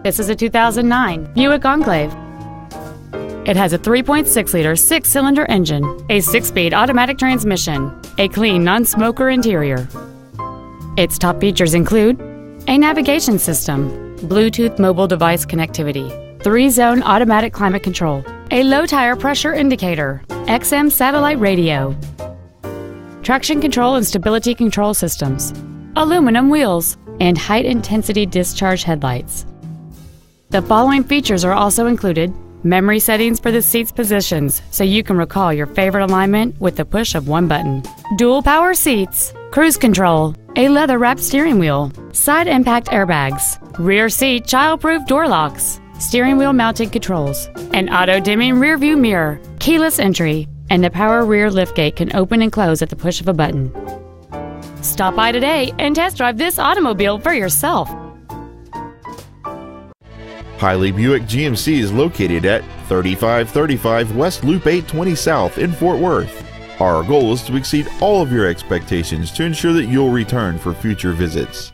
This is a 2009 Buick Enclave. It has a 3.6-liter six-cylinder engine, a 6-speed automatic transmission, a clean non-smoker interior. Its top features include a navigation system, Bluetooth mobile device connectivity, 3-zone automatic climate control, a low tire pressure indicator, XM satellite radio, traction control and stability control systems, aluminum wheels, and high-intensity discharge headlights. The following features are also included: memory settings for the seat's positions so you can recall your favorite alignment with the push of one button, dual power seats, cruise control, a leather-wrapped steering wheel, side impact airbags, rear seat child-proof door locks, steering wheel mounted controls, an auto-dimming rear-view mirror, keyless entry, and the power rear liftgate can open and close at the push of a button. Stop by today and test drive this automobile for yourself. Hiley Buick GMC is located at 3535 West Loop 820 South in Fort Worth. Our goal is to exceed all of your expectations to ensure that you'll return for future visits.